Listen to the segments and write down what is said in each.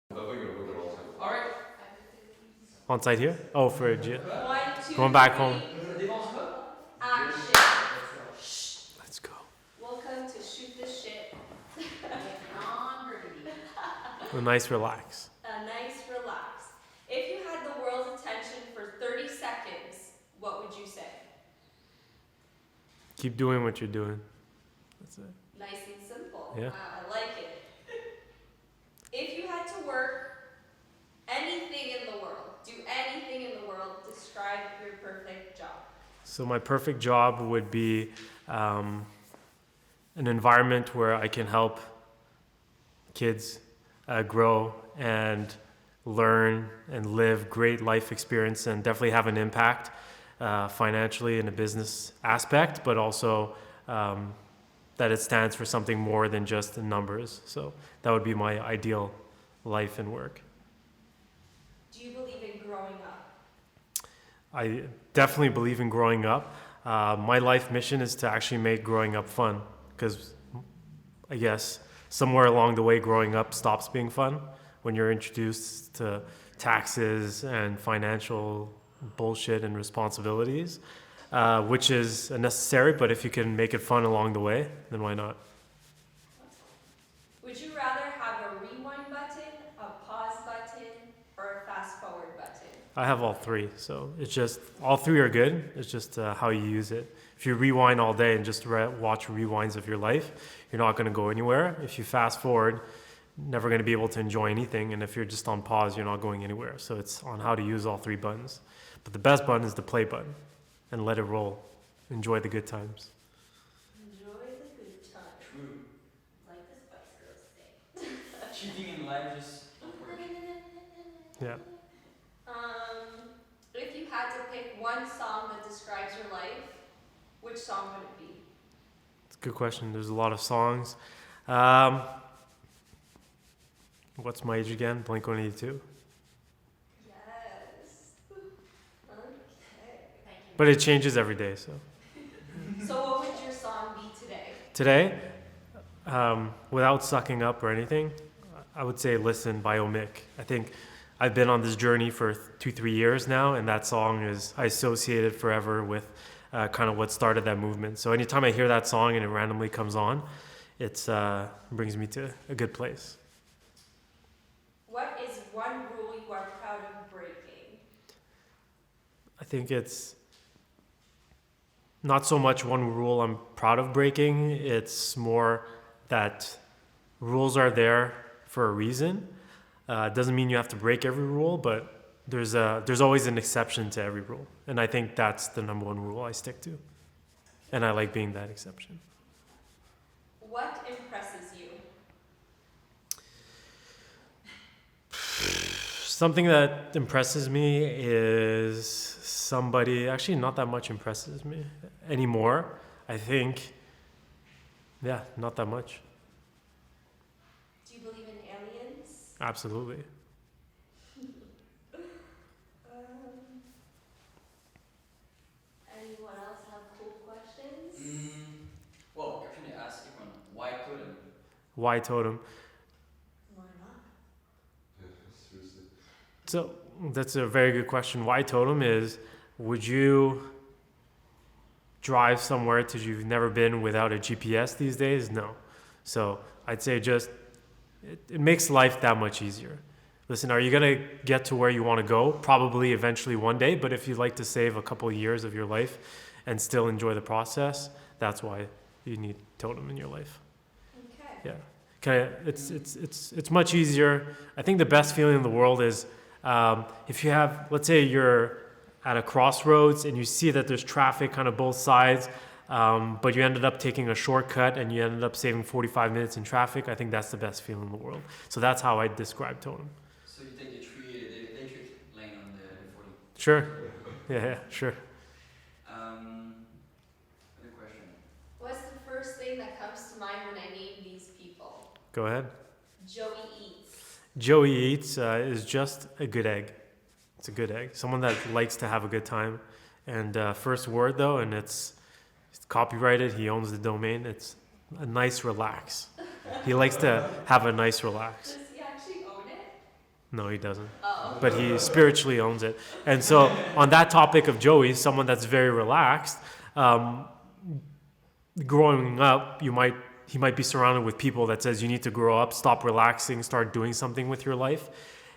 All right. On site here? Oh, for a gym. 1, 2, Going back 3, home. action. Let's go. Welcome to Shoot the Shit. A nice relax. A nice relax. If you had the world's attention for 30 seconds, what would you say? Keep doing what you're doing. That's it. Nice and simple. Yeah. Wow, I like it. If you had to work anything in the world, do anything in the world, describe your perfect job. So my perfect job would be an environment where I can help kids grow and learn and live great life experience and definitely have an impact financially in a business aspect, but also that it stands for something more than just the numbers. So that would be my ideal life and work. Do you believe in growing up? I definitely believe in growing up. My life mission is to actually make growing up fun, because I guess somewhere along the way growing up stops being fun when you're introduced to taxes and financial bullshit and responsibilities, which is necessary, but if you can make it fun along the way, then why not? Would you rather have a rewind button, a pause button, or a fast forward button? I have all three, so it's just, all three are good, it's just how you use it. If you rewind all day and just watch rewinds of your life, you're not going to go anywhere. If you fast forward, never going to be able to enjoy anything, and if you're just on pause, you're not going anywhere. So it's on how to use all three buttons. But the best button is the play button, and let it roll. Enjoy the good times. Enjoy the good times. True. Like the Spice Girls say. Cheating in life just don't work. Yeah. If you had to pick one song that describes your life, which song would it be? It's a good question. There's a lot of songs. What's my age again? Blink-182. Yes. Okay. But it changes every day, so. So what would your song be today? Today, without sucking up or anything, I would say Listen by Omic. I think I've been on this journey for 2-3 years now, and that song I associate it forever with kind of what started that movement. So anytime I hear that song and it randomly comes on, it brings me to a good place. What is one rule you are proud of breaking? I think it's not so much one rule I'm proud of breaking. It's more that rules are there for a reason. It doesn't mean you have to break every rule, but there's always an exception to every rule. And I think that's the number one rule I stick to. And I like being that exception. What impresses you? Something that impresses me is somebody, actually not that much impresses me anymore. I think, yeah, not that much. Do you believe in aliens? Absolutely. Anyone else have cool questions? Well, actually ask everyone, why Totem? Why Totem? Why not? So that's a very good question. Why Totem is, would you drive somewhere that you've never been without a GPS these days? No. So I'd say just, it makes life that much easier. Listen, are you going to get to where you want to go? Probably eventually one day, but if you'd like to save a couple of years of your life and still enjoy the process, that's why you need Totem in your life. Okay. Yeah. It's much easier. I think the best feeling in the world is if you have, let's say you're at a crossroads and you see that there's traffic kind of both sides, but you ended up taking a shortcut and you ended up saving 45 minutes in traffic. I think that's the best feeling in the world. So that's how I describe Totem. So you take the electric lane on the 40. Sure. Yeah, sure. Other question. What's the first thing that comes to mind when I name these people? Go ahead. Joey Eats. Joey Eats is just a good egg. It's a good egg. Someone that likes to have a good time. And first word though, and it's copyrighted. He owns the domain. It's a nice relax. He likes to have a nice relax. Does he actually own it? No, he doesn't. Oh. But he spiritually owns it. And so on that topic of Joey, someone that's very relaxed, growing up, he might be surrounded with people that says you need to grow up, stop relaxing, start doing something with your life,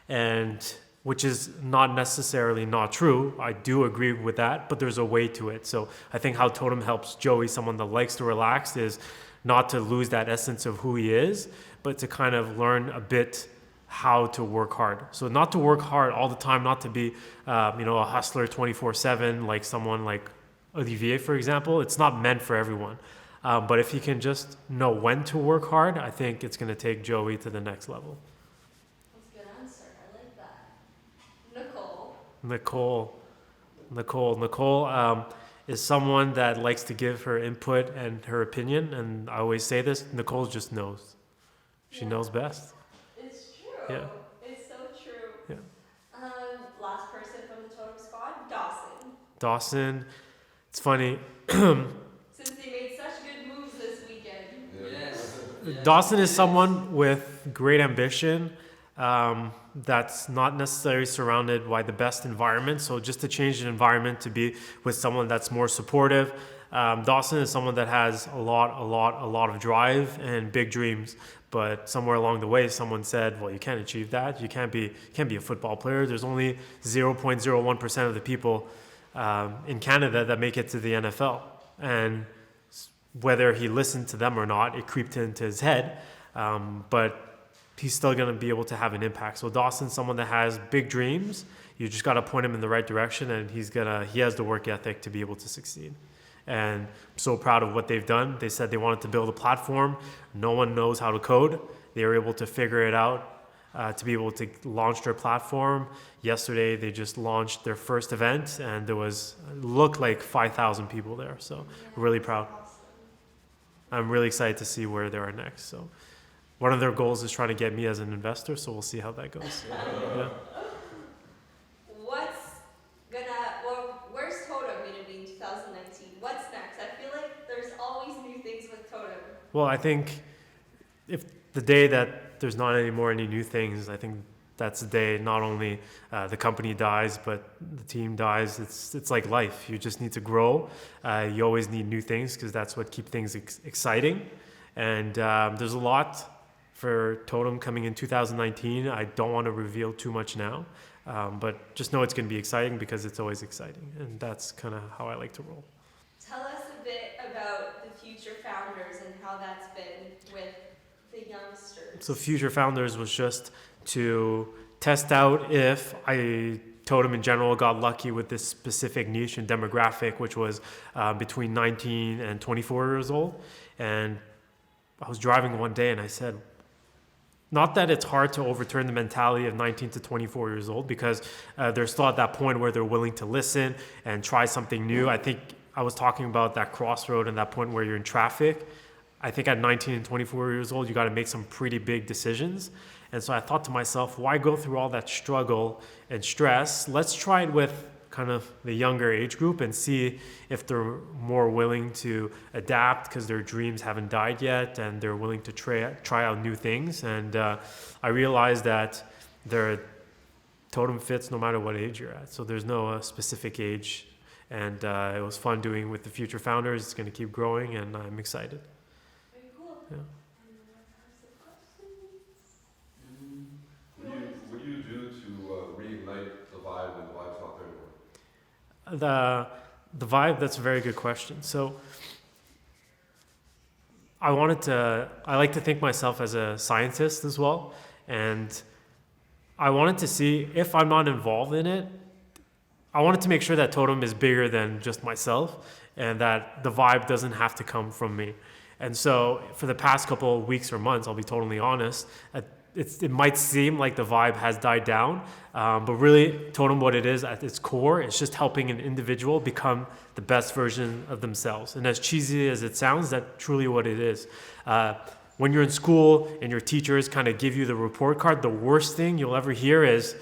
and which is not necessarily not true. I do agree with that, but there's a way to it. So I think how Totem helps Joey, someone that likes to relax, is not to lose that essence of who he is, but to kind of learn a bit how to work hard. So not to work hard all the time, not to be, a hustler 24/7, like someone like Olivier, for example. It's not meant for everyone. But if he can just know when to work hard, I think it's going to take Joey to the next level. That's a good answer. I like that. Nicole is someone that likes to give her input and her opinion. And I always say this, Nicole just knows. She knows best. It's true. Yeah. It's so true. Yeah. Last person from the Totem Squad, Dawson. Dawson, it's funny. Since they made such good moves this weekend. Yes. Dawson is someone with great ambition that's not necessarily surrounded by the best environment. So just to change the environment to be with someone that's more supportive. Dawson is someone that has a lot of drive and big dreams. But somewhere along the way, someone said, well, you can't achieve that. You can't be a football player. There's only 0.01% of the people in Canada that make it to the NFL. And whether he listened to them or not, it creeped into his head. But he's still going to be able to have an impact. So Dawson's someone that has big dreams. You just got to point him in the right direction, and he has the work ethic to be able to succeed. And I'm so proud of what they've done. They said they wanted to build a platform. No one knows how to code. They were able to figure it out to be able to launch their platform. Yesterday, they just launched their first event, and looked like 5,000 people there. So really proud. I'm really excited to see where they are next. So one of their goals is trying to get me as an investor, so we'll see how that goes. Yeah. Where's Totem gonna be in 2019? What's next? I feel like there's always new things with Totem. Well, I think if the day that there's not any new things, I think that's the day not only the company dies, but the team dies. It's like life. You just need to grow. You always need new things because that's what keeps things exciting. And there's a lot for Totem coming in 2019. I don't want to reveal too much now, but just know it's going to be exciting because it's always exciting. And that's kind of how I like to roll. Tell us a bit about the Future Founders and how that's been with the youngsters. So Future Founders was just to test out if Totem in general got lucky with this specific niche and demographic, which was between 19 and 24 years old. And I was driving one day and I said, not that it's hard to overturn the mentality of 19 to 24 years old, because they're still at that point where they're willing to listen and try something new. I think I was talking about that crossroad and that point where you're in traffic. I think at 19 and 24 years old, you got to make some pretty big decisions. And so I thought to myself, why go through all that struggle and stress? Let's try it with kind of the younger age group and see if they're more willing to adapt because their dreams haven't died yet and they're willing to try out new things. And I realized that their Totem fits no matter what age you're at. So there's no specific age. And it was fun doing with the Future Founders. It's going to keep growing and I'm excited. Very cool. Yeah. What do you do to reignite the vibe when the vibe's not there anymore? The vibe, that's a very good question. So I like to think myself as a scientist as well. And I wanted to see if I'm not involved in it, I wanted to make sure that Totem is bigger than just myself and that the vibe doesn't have to come from me. And so for the past couple of weeks or months, I'll be totally honest, it might seem like the vibe has died down, but really Totem, what it is at its core, it's just helping an individual become the best version of themselves. And as cheesy as it sounds, that's truly what it is. When you're in school and your teachers kind of give you the report card, the worst thing you'll ever hear is,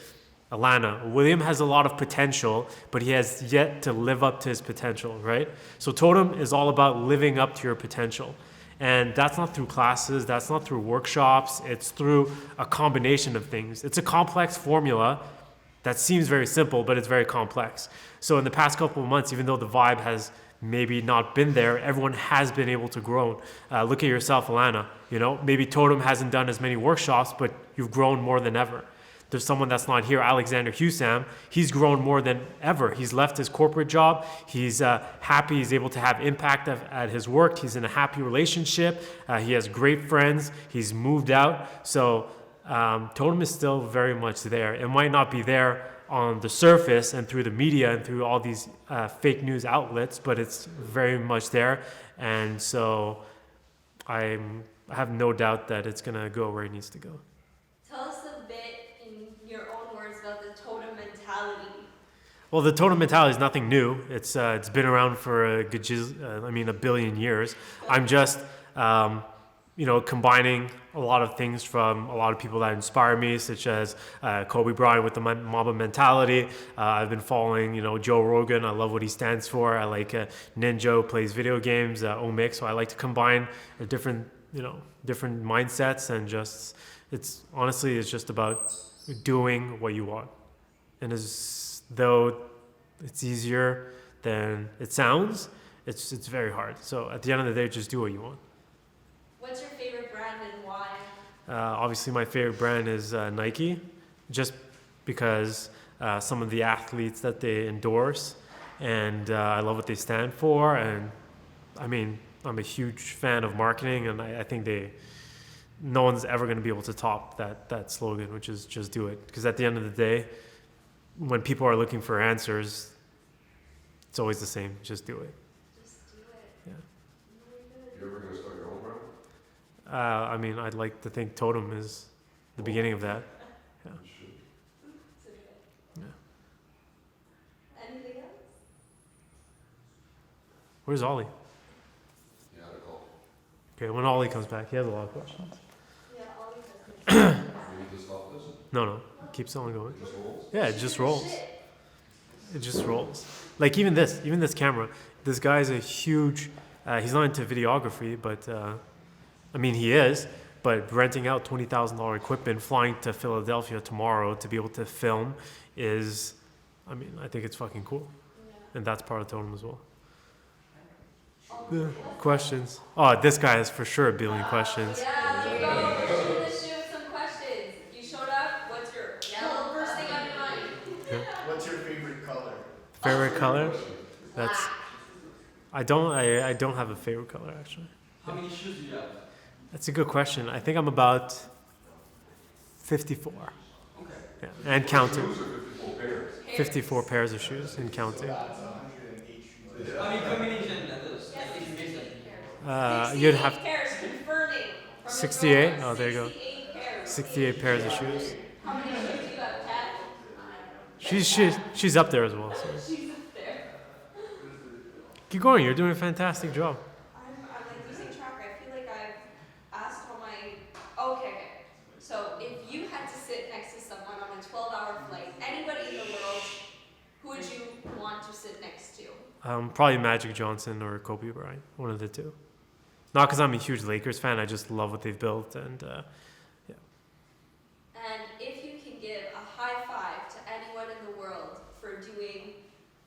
Alana, William has a lot of potential, but he has yet to live up to his potential, right? So Totem is all about living up to your potential. And that's not through classes, that's not through workshops, it's through a combination of things. It's a complex formula that seems very simple, but it's very complex. So in the past couple of months, even though the vibe has maybe not been there, everyone has been able to grow. Look at yourself, Alana. You know, maybe Totem hasn't done as many workshops, but you've grown more than ever. There's someone that's not here, Alexander Husam. He's grown more than ever. He's left his corporate job. He's happy. He's able to have impact at his work. He's in a happy relationship. He has great friends. He's moved out. So Totem is still very much there. It might not be there on the surface and through the media and through all these fake news outlets, but it's very much there. And so I have no doubt that it's going to go where it needs to go. Tell us a bit in your own words about the totem mentality. Well, the totem mentality is nothing new. It's been around for a billion years. I'm just, combining a lot of things from a lot of people that inspire me, such as Kobe Bryant with the Mamba mentality. I've been following, Joe Rogan. I love what he stands for. I like Ninja who plays video games, Omix. So I like to combine different mindsets and it's just about doing what you want. And as though it's easier than it sounds, it's very hard. So at the end of the day, just do what you want. What's your favorite brand and why? Obviously, my favorite brand is Nike, just because some of the athletes that they endorse, and I love what they stand for. And I'm a huge fan of marketing, and I think no one's ever going to be able to top that slogan, which is just do it. Because at the end of the day, when people are looking for answers, it's always the same. Just do it. Just do it. Yeah. You're ever going to start your own brand? I'd like to think Totem is the beginning of that. You should. So good. Yeah. Anything else? Where's Ollie? You had a call. Okay, when Ollie comes back, he has a lot of questions. Yeah, all these We need to stop this? No, keeps on going. It just rolls? Yeah, it just rolls. It just rolls. Like even this camera. This guy's a huge. He's not into videography, but he is. But renting out $20,000 equipment, flying to Philadelphia tomorrow to be able to film is, I think it's fucking cool, and that's part of Totem as well. Yeah. Questions? Oh, this guy has for sure a billion questions. Yeah, let's go. Let's shoot some questions. You showed up. What's your first thing on your mind? What's your favorite color? Favorite color? I don't have a favorite color actually. How many shoes do you have? That's a good question. I think I'm about 54. Okay. Yeah, and counting. Shoes or 54 pairs? 54 pairs of shoes and counting. That's 108 shoes. How many combination are those? Yes, Like, if you mix them. 68 You'd have pairs confirming. From 68? the Oh, there you go. 68 pairs. 68 pairs of shoes. How many shoes do you have, Kat? She's up there as well. So. She's up there. Keep going. You're doing a fantastic job. I'm like losing track. I feel like I've asked all my. Okay. So if you had to sit next to someone on a 12-hour flight, anybody in the world, who would you want to sit next to? Probably Magic Johnson or Kobe Bryant. One of the two. Not because I'm a huge Lakers fan. I just love what they've built, and And if you can give a high five to anyone in the world for doing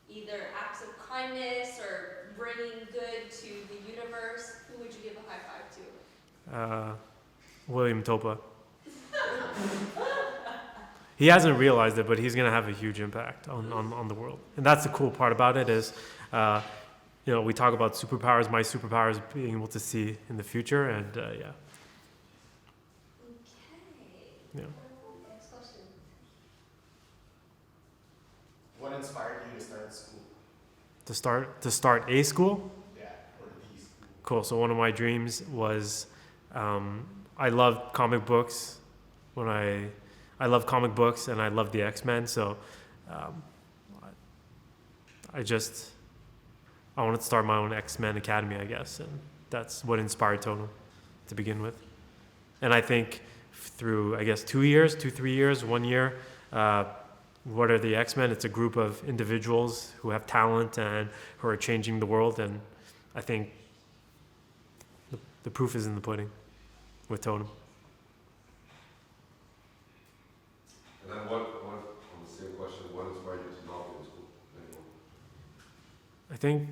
either acts of kindness or bringing good to the universe, who would you give a high five to? William Topa. He hasn't realized it, but he's going to have a huge impact on the world. And that's the cool part about it is, we talk about superpowers. My superpower is being able to see in the future, and Okay. yeah. Next question. What inspired you to start school? To start a school. Yeah, or the school. Cool. So one of my dreams was, I loved comic books. I love comic books and I love the X-Men. So, I wanted to start my own X-Men Academy, I guess, and that's what inspired Totem to begin with. And I think through, 3 years, 1 year, what are the X-Men? It's a group of individuals who have talent and who are changing the world. And I think the proof is in the pudding with Totem. And then on the same question, what inspired you to not go to school anymore? I think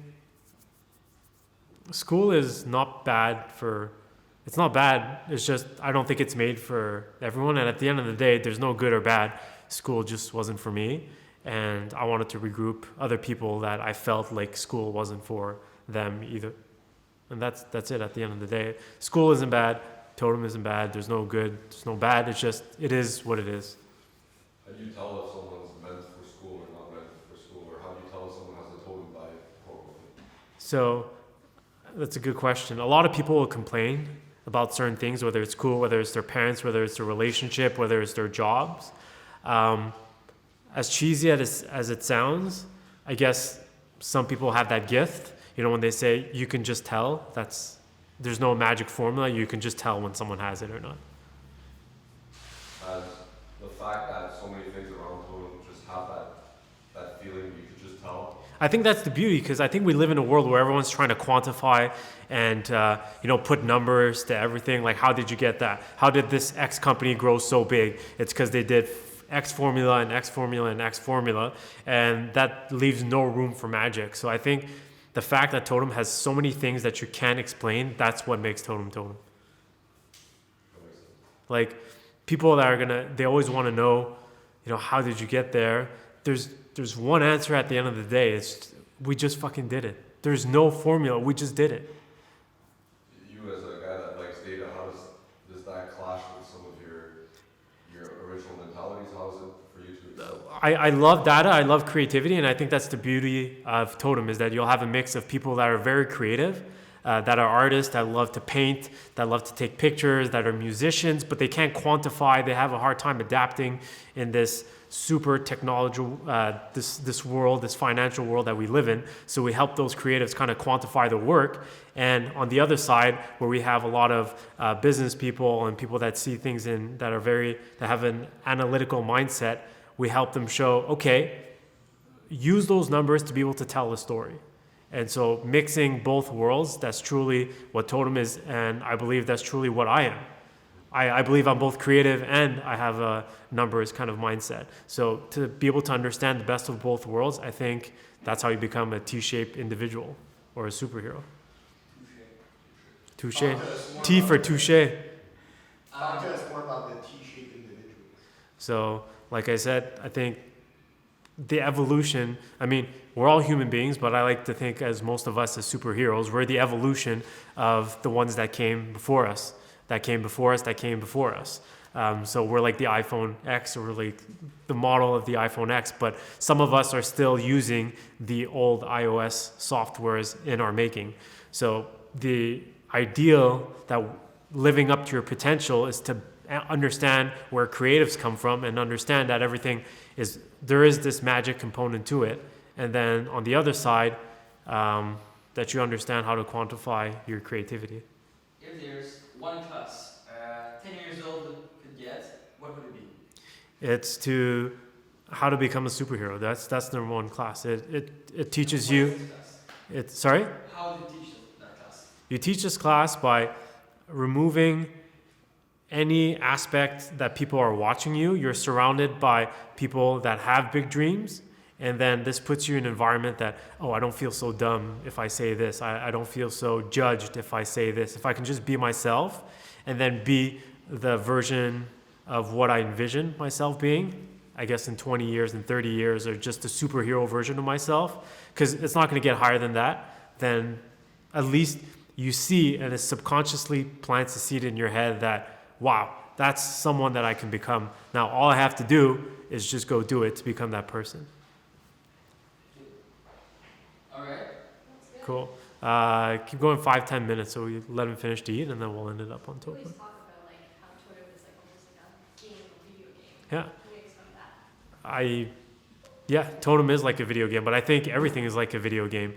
school is not bad for, it's not bad. It's just, I don't think it's made for everyone. And at the end of the day, there's no good or bad. School just wasn't for me. And I wanted to regroup other people that I felt like school wasn't for them either. And that's it at the end of the day. School isn't bad. Totem isn't bad. There's no good. There's no bad. It's just, it is what it is. How do you tell if someone's meant for school or not meant for school? Or how do you tell if someone has a totem by program? So that's a good question. A lot of people will complain about certain things, whether it's school, whether it's their parents, whether it's their relationship, whether it's their jobs. As cheesy as it sounds, I guess some people have that gift. You know, when they say you can just tell, there's no magic formula. You can just tell when someone has it or not. As the fact that so many things around totem just have that feeling you could just tell. I think that's the beauty, because I think we live in a world where everyone's trying to quantify and put numbers to everything. Like, how did you get that? How did this X company grow so big? It's because they did X formula and X formula and X formula, and that leaves no room for magic. So I think the fact that Totem has so many things that you can't explain, that's what makes Totem Totem. That makes sense. Like, people that are they always want to know, how did you get there? There's one answer at the end of the day. It's, we just fucking did it. There's no formula. We just did it. You as a guy that likes data, how does that clash with some of your original mentalities? How is it for you to excel? I love data. I love creativity. And I think that's the beauty of Totem, is that you'll have a mix of people that are very creative, that are artists, that love to paint, that love to take pictures, that are musicians, but they can't quantify. They have a hard time adapting in this super technological, this world, this financial world that we live in. So we help those creatives kind of quantify the work. And on the other side, where we have a lot of business people and people that see things that have an analytical mindset, we help them show, okay, use those numbers to be able to tell a story. And so mixing both worlds, that's truly what Totem is, and I believe that's truly what I am. I believe I'm both creative and I have a numbers kind of mindset. So to be able to understand the best of both worlds, I think that's how you become a T-shaped individual or a superhero. Touche. T for touche. Talk to us more about the T-shaped individual. So, like I said, I think the evolution, we're all human beings, but I like to think as most of us as superheroes, we're the evolution of the ones that came before us. So we're like the iPhone X, or we're like the model of the iPhone X, but some of us are still using the old iOS softwares in our making. So the ideal that living up to your potential is to understand where creatives come from and understand that there is this magic component to it. And then on the other side, that you understand how to quantify your creativity. If there's one class 10 years old could get, what would it be? It's to how to become a superhero. That's number one class. It teaches What you. is this class? Sorry? How do you teach that class? You teach this class by removing any aspect that people are watching you. You're surrounded by people that have big dreams. And then this puts you in an environment that, I don't feel so dumb if I say this. I don't feel so judged if I say this. If I can just be myself and then be the version of what I envision myself being, I guess in 20 years and 30 years, or just a superhero version of myself, because it's not going to get higher than that, then at least you see, and it subconsciously plants a seed in your head that, wow, that's someone that I can become. Now, all I have to do is just go do it to become that person. All right. That's good. Cool. Keep going 5-10 minutes, so we let him finish to eat, and then we'll end it up on We always Totem. talk about like how Totem is like almost like a game, a video game. Yeah. Can we explain that? Totem is like a video game, but I think everything is like a video game.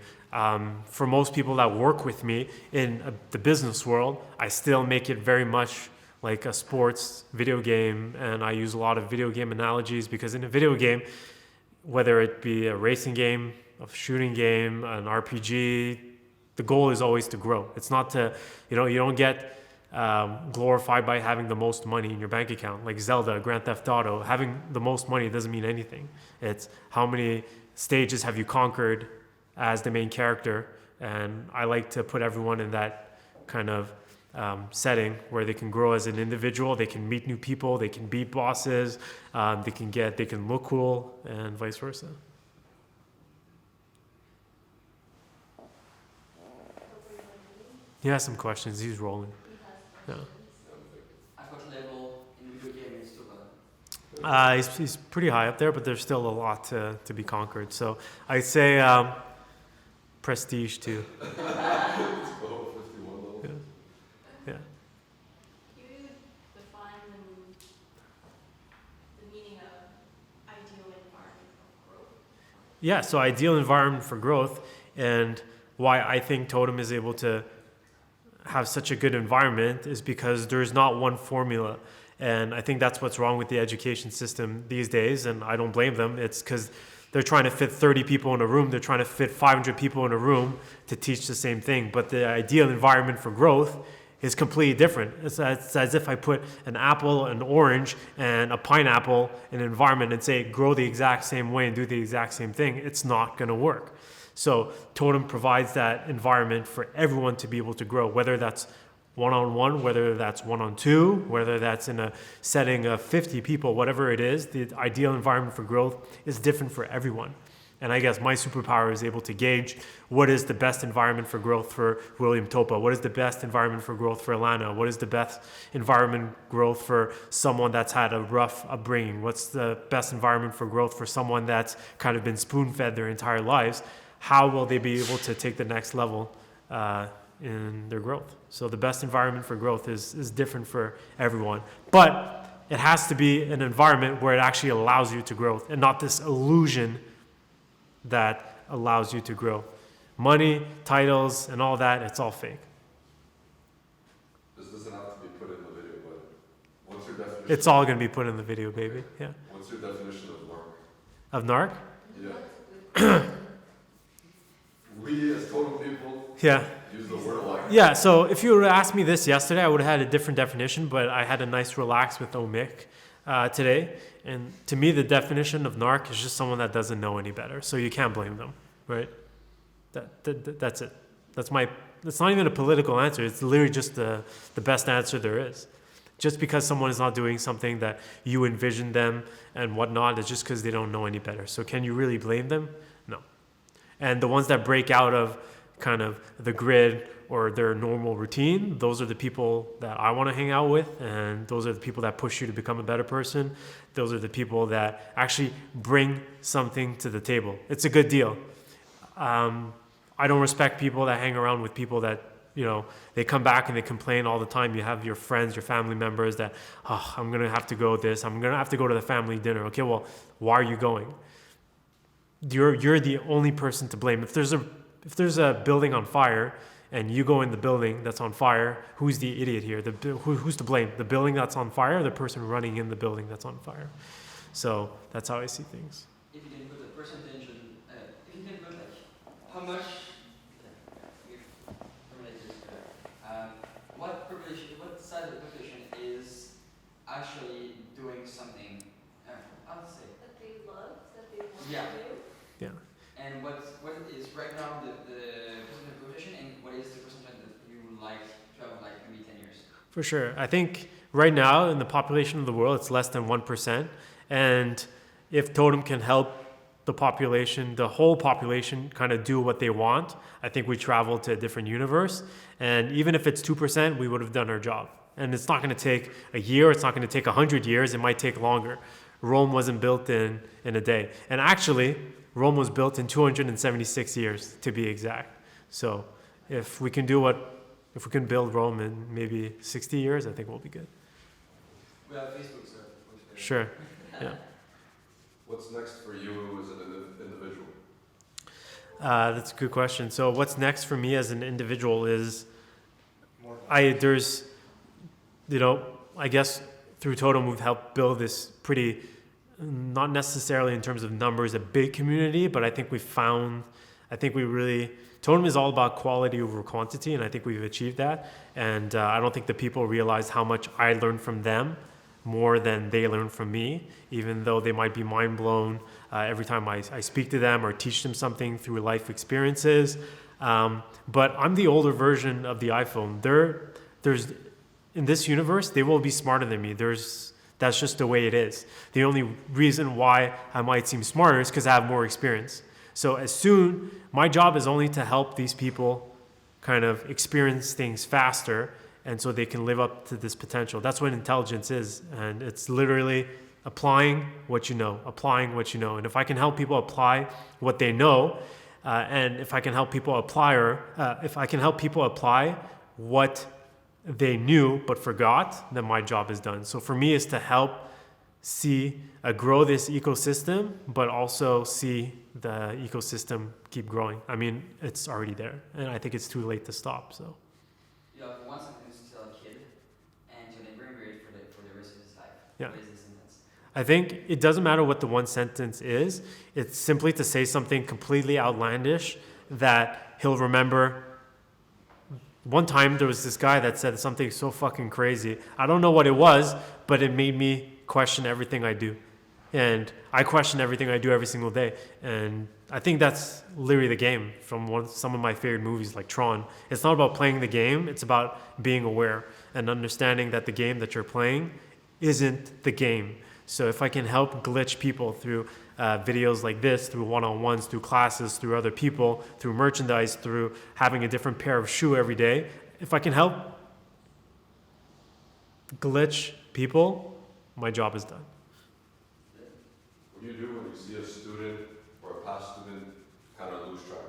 For most people that work with me in the business world, I still make it very much like a sports video game, and I use a lot of video game analogies, because in a video game, whether it be a racing game, a shooting game, an RPG, the goal is always to grow. It's not to, you don't get glorified by having the most money in your bank account. Like Zelda, Grand Theft Auto, having the most money doesn't mean anything. It's how many stages have you conquered as the main character. And I like to put everyone in that kind of setting where they can grow as an individual, they can meet new people, they can beat bosses, they can look cool, and vice versa. He has some questions. He's rolling. Yeah. At what level in video game is Totem? He's pretty high up there, but there's still a lot to be conquered. So I'd say prestige too. Let's go 51 level. Yeah. Yeah. Can you define the meaning of ideal environment of growth? Yeah. So ideal environment for growth, and why I think Totem is able to have such a good environment is because there's not one formula. And I think that's what's wrong with the education system these days, and I don't blame them. It's because they're trying to fit 30 people in a room, they're trying to fit 500 people in a room to teach the same thing. But the ideal environment for growth is completely different. It's as if I put an apple, an orange, and a pineapple in an environment and say, grow the exact same way and do the exact same thing. It's not going to work. So Totem provides that environment for everyone to be able to grow, whether that's one-on-one, whether that's one-on-two, whether that's in a setting of 50 people, whatever it is, the ideal environment for growth is different for everyone. And I guess my superpower is able to gauge what is the best environment for growth for William Topa, what is the best environment for growth for Alana, what is the best environment growth for someone that's had a rough upbringing, what's the best environment for growth for someone that's kind of been spoon-fed their entire lives. How will they be able to take the next level in their growth? So the best environment for growth is different for everyone. But it has to be an environment where it actually allows you to grow and not this illusion that allows you to grow. Money, titles, and all that, it's all fake. This doesn't have to be put in the video, but what's your definition? It's all going to be put in the video, baby. Yeah. What's your definition of narc? Of narc? Yeah. We as Totem people Yeah. use the word like. Yeah, so if you would have asked me this yesterday, I would have had a different definition, but I had a nice relax with Omik today. And to me, the definition of narc is just someone that doesn't know any better. So you can't blame them, right? That's it. That's not even a political answer. It's literally just the best answer there is. Just because someone is not doing something that you envision them and whatnot, it's just because they don't know any better. So can you really blame them? No. And the ones that break out of kind of the grid or their normal routine, those are the people that I want to hang out with, and those are the people that push you to become a better person. Those are the people that actually bring something to the table. It's a good deal. I don't respect people that hang around with people that, they come back and they complain all the time. You have your friends, your family members that, I'm going to have to go this, I'm going to have to go to the family dinner. Okay, well, why are you going? You're the only person to blame. If there's a building on fire and you go in the building that's on fire, who's the idiot here? Who's to blame? The building that's on fire, or the person running in the building that's on fire? So that's how I see things. If you can put a percentage, if you can put how much, what size of the population is actually doing something? I would say. That they love, that they want Yeah. to do. Yeah. And what is right now the percentage of population, and what is the percentage that you would like to have, like maybe 10 years? For sure. I think right now in the population of the world, it's less than 1%. And if Totem can help the population, the whole population, kind of do what they want, I think we travel to a different universe. And even if it's 2%, we would have done our job. And it's not going to take a year. It's not going to take 100 years. It might take longer. Rome wasn't built in a day. And actually, Rome was built in 276 years, to be exact. So if we can build Rome in maybe 60 years, I think we'll be good. We have Facebook, so Sure. Yeah. What's next for you as an individual? That's a good question. So what's next for me as an individual is More. I guess through Totem we've helped build this pretty, not necessarily in terms of numbers, a big community, but I think we found I think Totem is all about quality over quantity, and I think we've achieved that. And I don't think the people realize how much I learned from them more than they learn from me, even though they might be mind blown every time I speak to them or teach them something through life experiences. But I'm the older version of the iPhone. There's in this universe, they will be smarter than me. That's just the way it is. The only reason why I might seem smarter is because I have more experience. So my job is only to help these people kind of experience things faster, and so they can live up to this potential. That's what intelligence is, and it's literally applying what you know. And if I can help people apply what they know, and if I can help people apply what they knew but forgot, then my job is done. So for me, is to help grow this ecosystem, but also see the ecosystem keep growing. I mean, it's already there, and I think it's too late to stop. So You have one sentence to tell a kid, and you're gonna bring it for the rest of his life. Yeah. What is the sentence? I think it doesn't matter what the one sentence is. It's simply to say something completely outlandish that he'll remember. One time there was this guy that said something so fucking crazy. I don't know what it was, but it made me question everything I do. And I question everything I do every single day. And I think that's literally the game from some of my favorite movies like Tron. It's not about playing the game, it's about being aware and understanding that the game that you're playing isn't the game. So if I can help glitch people through videos like this, through one-on-ones, through classes, through other people, through merchandise, through having a different pair of shoe every day, if I can help glitch people, my job is done. What do you do when you see a student or a past student kind of lose track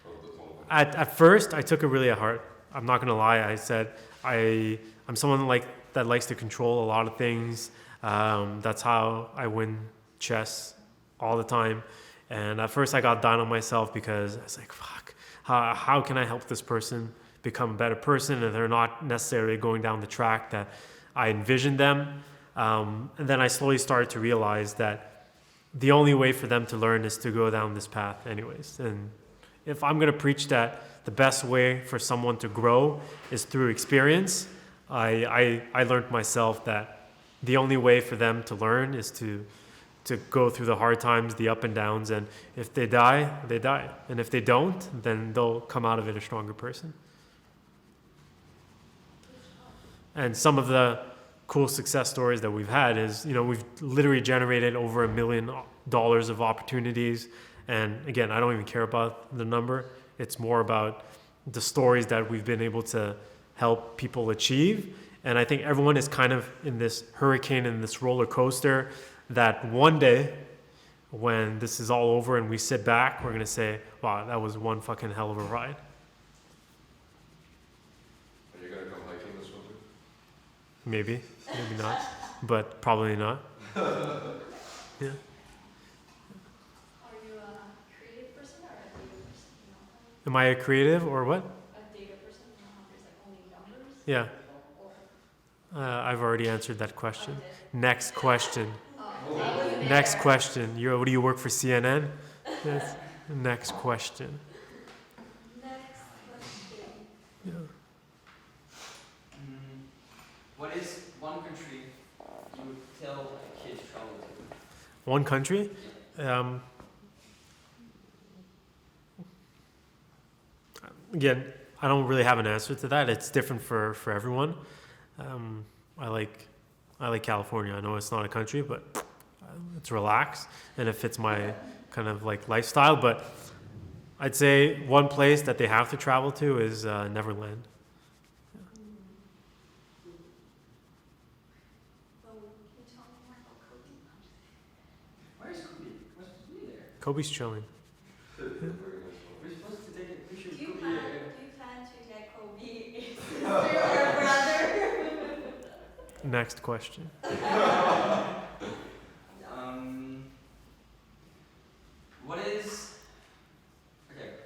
of the Totem? At first, I took it really at heart. I'm not gonna lie. I said I'm someone that likes to control a lot of things. That's how I win chess all the time. And at first, I got down on myself because I was like, "Fuck! How can I help this person become a better person?" And they're not necessarily going down the track that I envisioned them. And then I slowly started to realize that the only way for them to learn is to go down this path anyways. And if I'm going to preach that the best way for someone to grow is through experience, I learned myself that the only way for them to learn is to go through the hard times, the up and downs, and if they die, they die. And if they don't, then they'll come out of it a stronger person. And some of the cool success stories that we've had is, we've literally generated over $1 million of opportunities. And again, I don't even care about the number. It's more about the stories that we've been able to help people achieve. And I think everyone is kind of in this hurricane and this roller coaster that one day when this is all over and we sit back, we're going to say, wow, that was one fucking hell of a ride. Are you going to come hiking this winter? Maybe not, but probably not. Yeah. Are you a creative person or a data person? Am I a creative or what? A data person, how there's like only numbers? Yeah. Or I've already answered that question. Next question. that wasn't Next there. question. What do you work for CNN? Yes. Next question. Next question. Yeah. What is one country you would tell a kid to travel to? One country? Again, I don't really have an answer to that. It's different for everyone. I like California. I know it's not a country, but it's relaxed and it fits my kind of like lifestyle. But I'd say one place that they have to travel to is Neverland. Oh, can you tell me more about Kobe? Where is Kobe? What's Kobe there? Kobe's chilling. Very nice one. We're supposed to take a picture Do of you Kobe. plan to get Kobe a sister or a brother? Next question. What is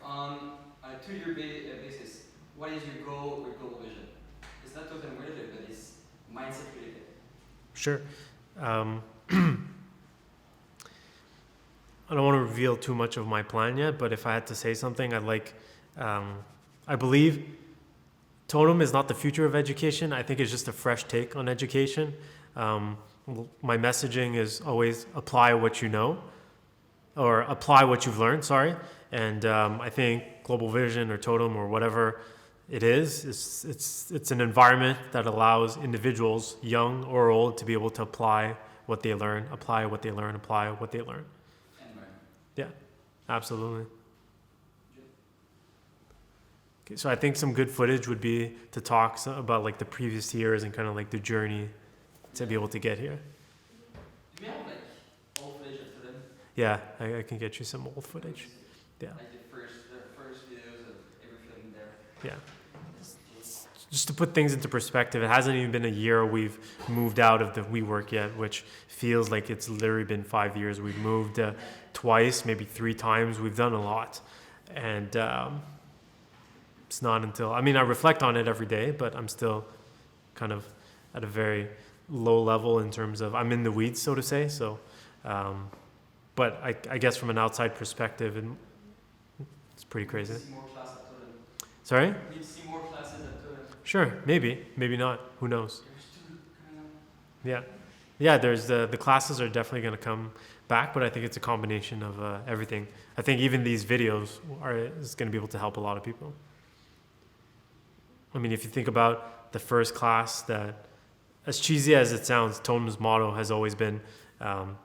on a 2-year basis? What is your goal or global vision? It's not totem related, but it's mindset related. Sure. I don't want to reveal too much of my plan yet, but if I had to say something, I believe Totem is not the future of education. I think it's just a fresh take on education. My messaging is always apply what you know, or apply what you've learned, sorry. And I think Global Vision or Totem or whatever it is, it's an environment that allows individuals, young or old, to be able to apply what they learn, apply what they learn, apply what they learn. And learn. Yeah, absolutely. Okay, so I think some good footage would be to talk about like the previous years and kind of like the journey to be able to get here. Do we have like old footage of them? Yeah, I can get you some old footage. Yeah, Like the first videos of everything there. yeah. Just to put things into perspective, it hasn't even been a year we've moved out of the WeWork yet, which feels like it's literally been 5 years. We've moved twice, maybe 3 times. We've done a lot. And it's not until, I mean, I reflect on it every day, but I'm still kind of at a very low level in terms of, I'm in the weeds, so to say. So, but I guess from an outside perspective, it's pretty crazy. We need to see more classes at Totem. Sorry? We need to see more classes at Totem. Sure, maybe not. Who knows? There's 2 coming up. Yeah, yeah. There's the classes are definitely going to come back, but I think it's a combination of everything. I think even these videos is going to be able to help a lot of people. I mean, if you think about the first class, that as cheesy as it sounds, Totem's motto has always been, turn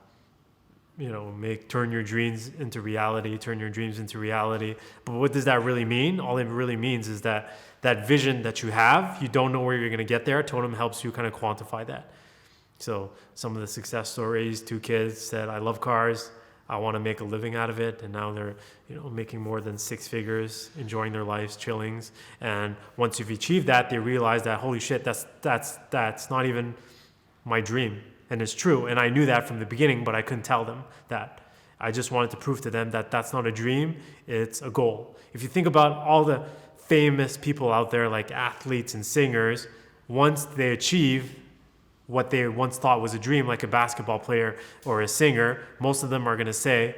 your dreams into reality, turn your dreams into reality. But what does that really mean? All it really means is that vision that you have, you don't know where you're going to get there. Totem helps you kind of quantify that. So some of the success stories, 2 kids said, I love cars, I want to make a living out of it. And now they're, making more than 6 figures, enjoying their lives, chillings. And once you've achieved that, they realize that, holy shit, that's not even my dream. And it's true. And I knew that from the beginning, but I couldn't tell them that. I just wanted to prove to them that that's not a dream, it's a goal. If you think about all the famous people out there, like athletes and singers, once they achieve what they once thought was a dream, like a basketball player or a singer, most of them are going to say,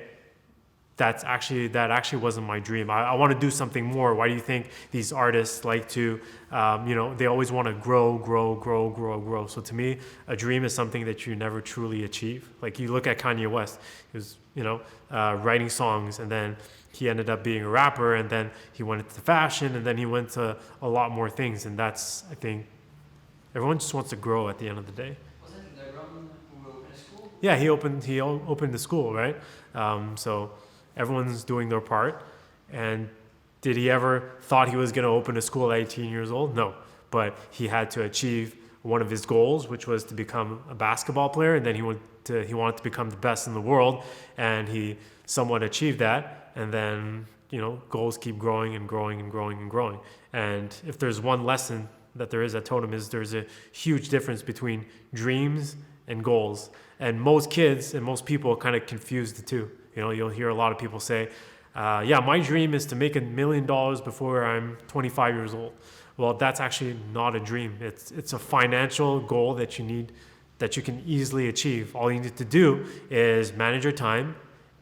that actually wasn't my dream. I want to do something more. Why do you think these artists like to, they always want to grow. So to me, a dream is something that you never truly achieve. Like you look at Kanye West, he was, writing songs, and then he ended up being a rapper, and then he went into fashion, and then he went to a lot more things. And that's, I think, everyone just wants to grow at the end of the day. Was it LeBron who opened a school? Yeah, he opened the school, right? So everyone's doing their part. And did he ever thought he was going to open a school at 18 years old? No, but he had to achieve one of his goals, which was to become a basketball player, and then he wanted to become the best in the world, and he somewhat achieved that. And then goals keep growing and growing and growing and growing. And if there's one lesson that there is at Totem, is there's a huge difference between dreams and goals. And most kids and most people kind of confuse the two. You'll hear a lot of people say, my dream is to make $1 million before I'm 25 years old. Well, that's actually not a dream. It's a financial goal that you can easily achieve. All you need to do is manage your time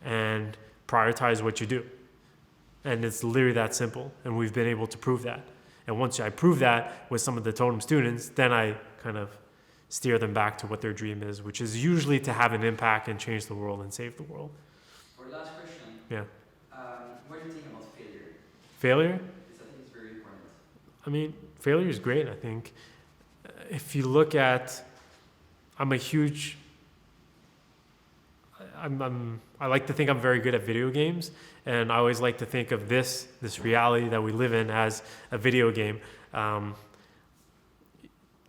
and prioritize what you do. And it's literally that simple. And we've been able to prove that. And once I prove that with some of the Totem students, then I kind of steer them back to what their dream is, which is usually to have an impact and change the world and save the world. For the last question, Yeah. what do you think about failure? Failure? Because I think it's very important. I mean, failure is great. I think if you look at, I like to think I'm very good at video games, and I always like to think of this reality that we live in as a video game.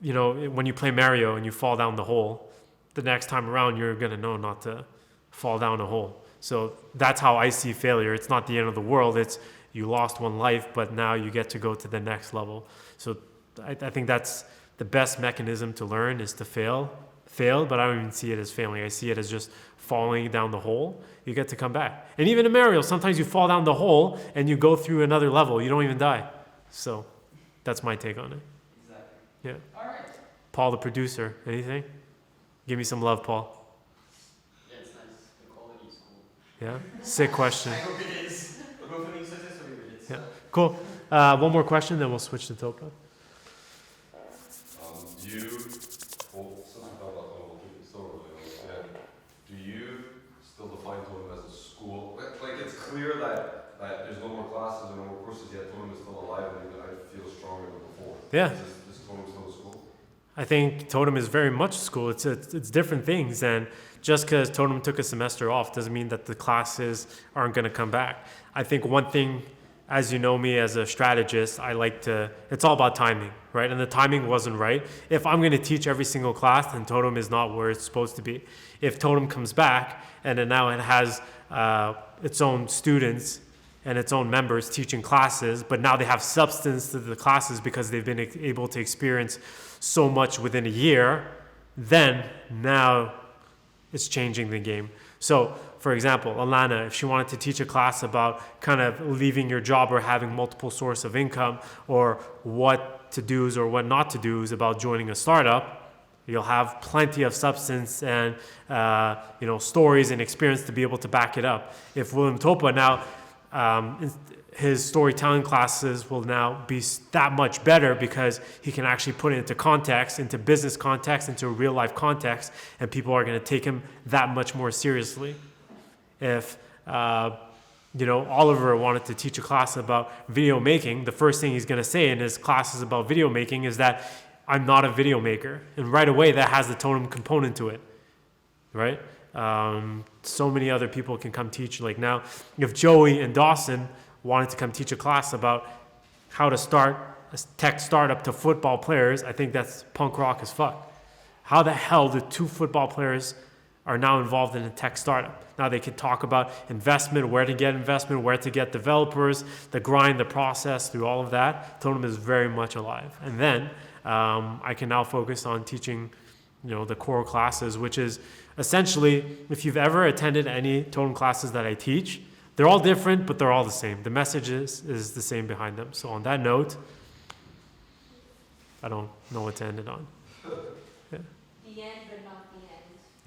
When you play Mario and you fall down the hole, the next time around you're gonna know not to fall down a hole. So that's how I see failure. It's not the end of the world. It's you lost one life, but now you get to go to the next level. So I think that's the best mechanism to learn, is to fail, but I don't even see it as failing. I see it as just falling down the hole. You get to come back. And even in Mario, sometimes you fall down the hole and you go through another level. You don't even die. So that's my take on it. Exactly. Yeah. All right. Paul, the producer, anything? Give me some love, Paul. Yeah, it's nice. The quality is cool. Yeah, sick question. I hope it is. We're filming successfully with it. So. Yeah. Cool. One more question, then we'll switch to Topa. Do you, well, since we talked about total, we still don't really understand, do you still define Totem as a school? Like it's clear that there's no more classes and no more courses yet, Totem is still alive, and I feel stronger than before. Yeah. Is Totem still a school? I think Totem is very much school. It's different things, and just because Totem took a semester off doesn't mean that the classes aren't going to come back. I think one thing, as you know me as a strategist, it's all about timing, right? And the timing wasn't right. If I'm going to teach every single class, then Totem is not where it's supposed to be. If Totem comes back and then now it has its own students and its own members teaching classes, but now they have substance to the classes because they've been able to experience so much within a year, then now it's changing the game. So, for example, Alana, if she wanted to teach a class about kind of leaving your job or having multiple source of income, or what to do's or what not to do's about joining a startup, you'll have plenty of substance and stories and experience to be able to back it up. If William Topa now, his storytelling classes will now be that much better because he can actually put it into context, into business context, into real life context, and people are going to take him that much more seriously. If Oliver wanted to teach a class about video making, the first thing he's going to say in his classes about video making is that I'm not a video maker, and right away that has the Totem component to it, right? So many other people can come teach. Like now, if Joey and Dawson wanted to come teach a class about how to start a tech startup to football players, I think that's punk rock as fuck. How the hell do two football players are now involved in a tech startup? Now they can talk about investment, where to get developers, the grind, the process, through all of that. Totem is very much alive. And then I can now focus on teaching, the core classes, which is essentially, if you've ever attended any Totem classes that I teach, they're all different, but they're all the same. The message is the same behind them. So on that note, I don't know what to end it on. Yeah. The end, but not the end.